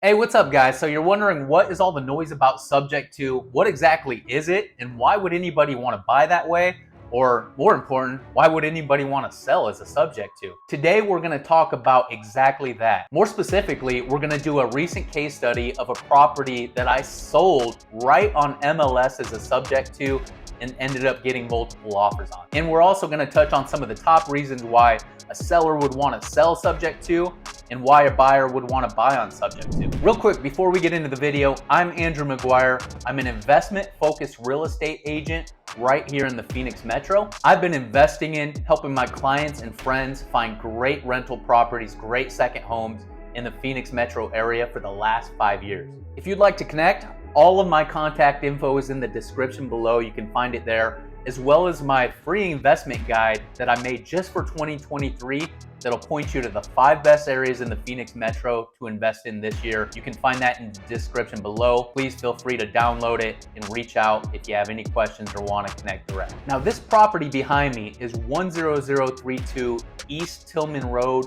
Hey, what's up guys? So you're wondering what is all the noise about subject to? What exactly is it? And why would anybody want to buy that way? Or more important, why would anybody want to sell as a subject to? Today we're going to talk about exactly that. More specifically, we're going to do a recent case study of a property that I sold right on MLS as a subject to and ended up getting multiple offers on. And we're also going to touch on some of the top reasons why a seller would want to sell subject to and why a buyer would want to buy on subject to. Real quick, before we get into the video, I'm Andrew McGuire. I'm an investment-focused real estate agent right here in the Phoenix Metro. I've been investing in helping my clients and friends find great rental properties, great second homes in the Phoenix Metro area for the last 5 years. If you'd like to connect, all of my contact info is in the description below. You can find it there, as well as my free investment guide that I made just for 2023 that'll point you to the 5 best areas in the Phoenix Metro to invest in this year. You can find that in the description below. Please feel free to download it and reach out if you have any questions or want to connect direct. Now, this property behind me is 10032 East Tillman Road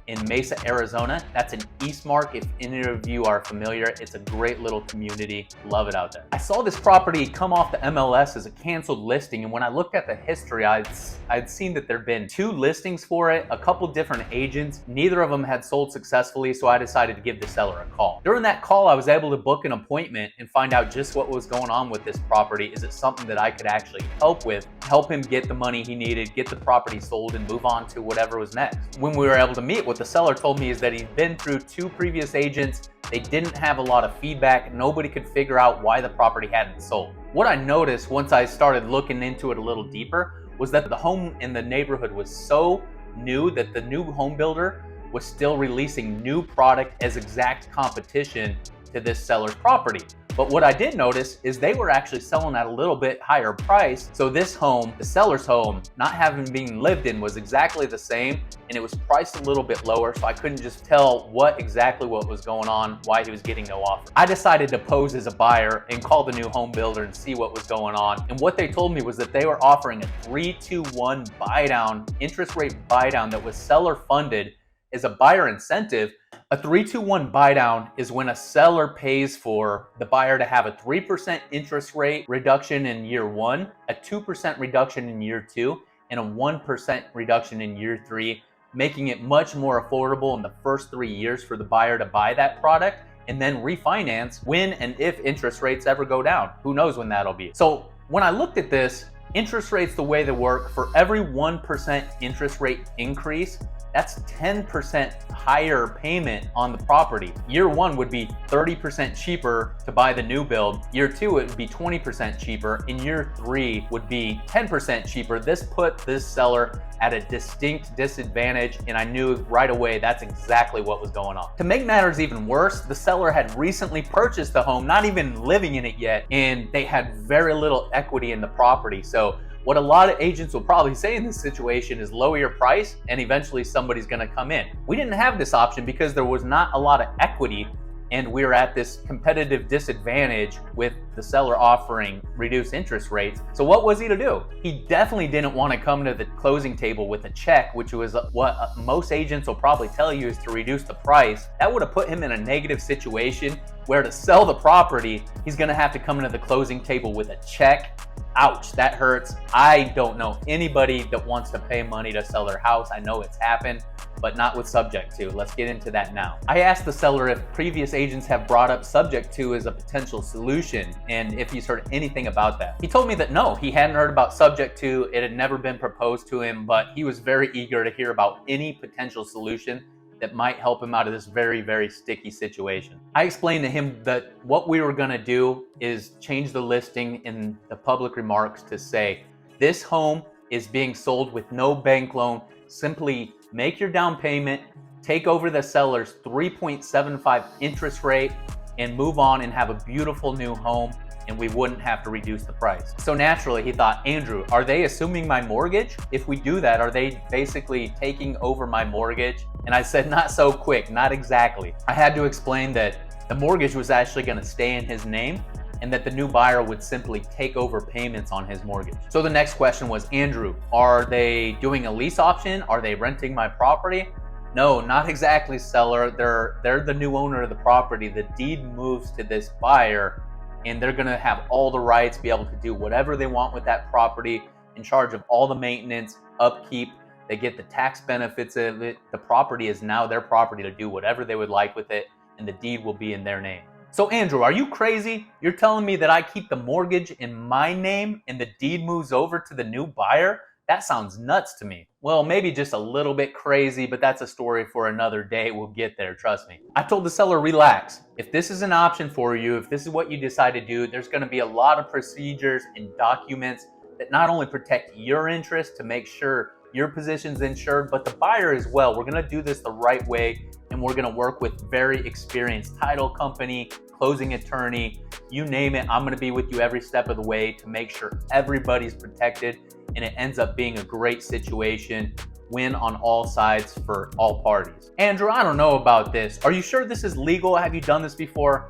in Mesa, Arizona. That's in Eastmark. If any of you are familiar, it's a great little community. Love it out there. I saw this property come off the MLS as a canceled listing, and when I looked at the history, I'd seen that there'd been 2 listings for it, a couple different agents. Neither of them had sold successfully, so I decided to give the seller a call. During that call, I was able to book an appointment and find out just what was going on with this property. Is it something that I could actually help with, help him get the money he needed, get the property sold, and move on to whatever was next? When we were able to meet, what the seller told me is that he'd been through 2 previous agents. They didn't have a lot of feedback. Nobody could figure out why the property hadn't sold. What I noticed once I started looking into it a little deeper was that the home in the neighborhood was so new that the new home builder was still releasing new product as exact competition to this seller's property. But what I did notice is they were actually selling at a little bit higher price. So this home, the seller's home, not having been lived in, was exactly the same, and it was priced a little bit lower. So I couldn't just tell what was going on, why he was getting no offer. I decided to pose as a buyer and call the new home builder and see what was going on. And what they told me was that they were offering a 3-2-1 buy down, interest rate buy down that was seller funded as a buyer incentive. A 3-2-1 buy down is when a seller pays for the buyer to have a 3% interest rate reduction in year 1, a 2% reduction in year 2, and a 1% reduction in year 3, making it much more affordable in the first 3 years for the buyer to buy that product and then refinance when and if interest rates ever go down. Who knows when that'll be. So when I looked at this, interest rates, the way they work, for every 1% interest rate increase, that's 10% higher payment on the property. Year 1 would be 30% cheaper to buy the new build. Year 2, it would be 20% cheaper. And year 3 would be 10% cheaper. This put this seller at a distinct disadvantage, and I knew right away that's exactly what was going on. To make matters even worse, the seller had recently purchased the home, not even living in it yet, and they had very little equity in the property. So what a lot of agents will probably say in this situation is lower your price and eventually somebody's gonna come in. We didn't have this option because there was not a lot of equity, and we were at this competitive disadvantage with the seller offering reduced interest rates. So what was he to do? He definitely didn't want to come to the closing table with a check, which was what most agents will probably tell you is to reduce the price. That would have put him in a negative situation where to sell the property, he's gonna have to come into the closing table with a check. Ouch, that hurts. I don't know anybody that wants to pay money to sell their house. I know it's happened, but not with subject to. Let's get into that now. I asked the seller if previous agents have brought up subject to as a potential solution and if he's heard anything about that. He told me that no, he hadn't heard about subject to. It had never been proposed to him, but he was very eager to hear about any potential solution that might help him out of this very, very sticky situation. I explained to him that what we were gonna do is change the listing in the public remarks to say, this home is being sold with no bank loan. Simply make your down payment, take over the seller's 3.75 interest rate, and move on and have a beautiful new home, and we wouldn't have to reduce the price. So naturally he thought, Andrew, are they assuming my mortgage? If we do that, are they basically taking over my mortgage? And I said, not so quick, not exactly. I had to explain that the mortgage was actually gonna stay in his name and that the new buyer would simply take over payments on his mortgage. So the next question was, Andrew, are they doing a lease option? Are they renting my property? No, not exactly, seller. They're the new owner of the property. The deed moves to this buyer, and they're gonna have all the rights, be able to do whatever they want with that property, in charge of all the maintenance, upkeep. They get the tax benefits of it. The property is now their property to do whatever they would like with it, and the deed will be in their name. So Andrew, are you crazy? You're telling me that I keep the mortgage in my name and the deed moves over to the new buyer? That sounds nuts to me. Well, maybe just a little bit crazy, but that's a story for another day. We'll get there, trust me. I told the seller, relax. If this is an option for you, if this is what you decide to do, there's gonna be a lot of procedures and documents that not only protect your interest to make sure your position's insured, but the buyer as well. We're gonna do this the right way, and we're gonna work with very experienced title company, closing attorney, you name it. I'm gonna be with you every step of the way to make sure everybody's protected, and it ends up being a great situation, win on all sides for all parties. Andrew, I don't know about this. Are you sure this is legal? Have you done this before?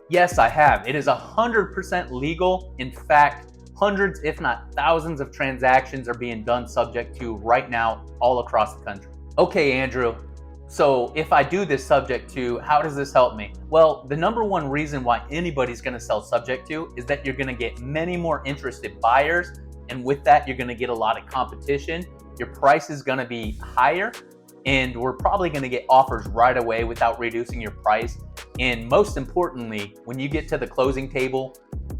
Yes, I have. It is 100% legal. In fact, hundreds, if not thousands of transactions are being done subject to right now all across the country. Okay, Andrew, so if I do this subject to, how does this help me? Well, the number one reason why anybody's gonna sell subject to is that you're gonna get many more interested buyers, and with that, you're gonna get a lot of competition. Your price is gonna be higher, and we're probably gonna get offers right away without reducing your price. And most importantly, when you get to the closing table,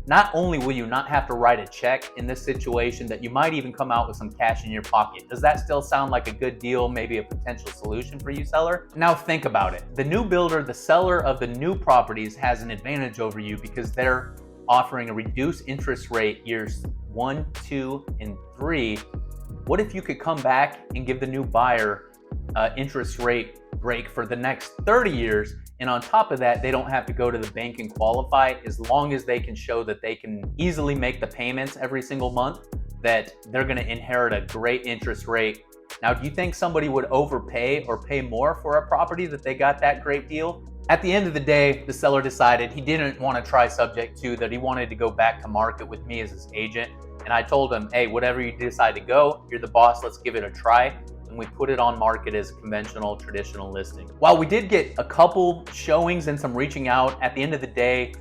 not only will you not have to write a check in this situation, that you might even come out with some cash in your pocket. Does that still sound like a good deal, maybe a potential solution for you, seller? Now think about it. The new builder, the seller of the new properties, has an advantage over you because they're offering a reduced interest rate years 1, 2, and 3. What if you could come back and give the new buyer interest rate break for the next 30 years? And on top of that, they don't have to go to the bank and qualify, as long as they can show that they can easily make the payments every single month, that they're gonna inherit a great interest rate. Now, do you think somebody would overpay or pay more for a property that they got that great deal? At the end of the day, the seller decided he didn't want to try subject to, that he wanted to go back to market with me as his agent. And I told him, hey, whatever you decide to go, you're the boss, let's give it a try. And we put it on market as a conventional, traditional listing. While we did get a couple showings and some reaching out, at the end of the day,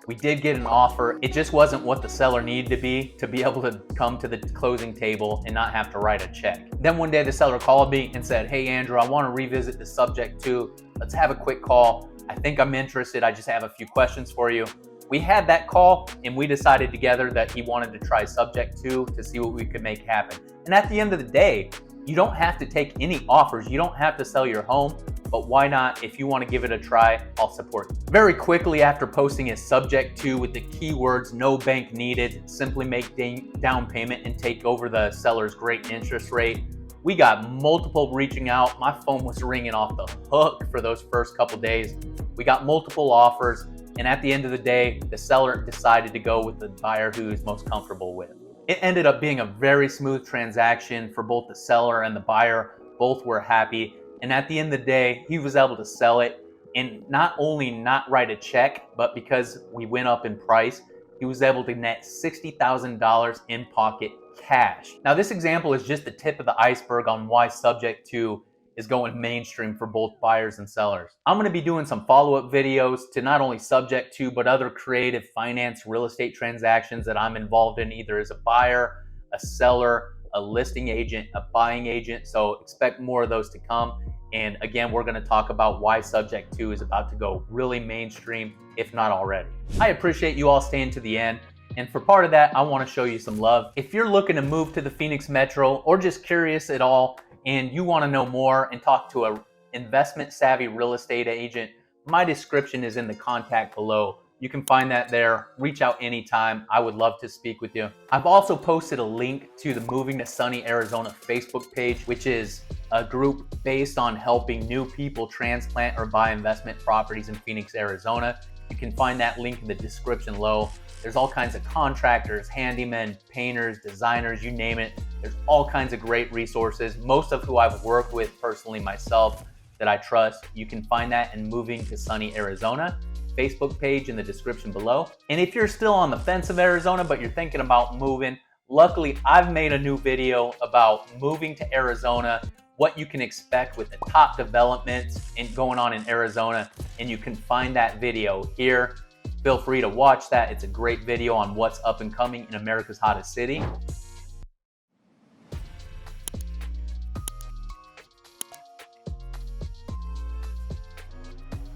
we did get an offer. It just wasn't what the seller needed to be able to come to the closing table and not have to write a check. Then one day the seller called me and said, hey Andrew, I want to revisit the subject to. Let's have a quick call. I think I'm interested. I just have a few questions for you. We had that call and we decided together that he wanted to try subject to see what we could make happen. And at the end of the day, you don't have to take any offers. You don't have to sell your home, but why not? If you want to give it a try, I'll support you. Very quickly after posting a subject to with the keywords no bank needed, simply make down payment and take over the seller's great interest rate, we got multiple reaching out. My phone was ringing off the hook for those first couple days. We got multiple offers, and at the end of the day, the seller decided to go with the buyer who he's most comfortable with. It ended up being a very smooth transaction for both the seller and the buyer. Both were happy. And at the end of the day, he was able to sell it and not only not write a check, but because we went up in price, he was able to net $60,000 in pocket cash. Now, this example is just the tip of the iceberg on why subject to is going mainstream for both buyers and sellers. I'm going to be doing some follow-up videos to not only subject to, but other creative finance real estate transactions that I'm involved in, either as a buyer, a seller, a listing agent, a buying agent. So expect more of those to come. And again, we're going to talk about why subject to is about to go really mainstream, if not already. I appreciate you all staying to the end. And for part of that, I want to show you some love. If you're looking to move to the Phoenix Metro or just curious at all, and you want to know more and talk to an investment savvy real estate agent, my description is in the contact below. You can find that there. Reach out anytime. I would love to speak with you. I've also posted a link to the Moving to Sunny Arizona Facebook page, which is a group based on helping new people transplant or buy investment properties in Phoenix, Arizona. You can find that link in the description below. There's all kinds of contractors, handymen, painters, designers, you name it. There's all kinds of great resources, most of who I've worked with personally myself that I trust. You can find that in Moving to Sunny Arizona Facebook page in the description below. And if you're still on the fence of Arizona, but you're thinking about moving, luckily I've made a new video about moving to Arizona what you can expect with the top developments going on in Arizona, and you can find that video here. Feel free to watch that. It's a great video on what's up and coming in America's hottest city.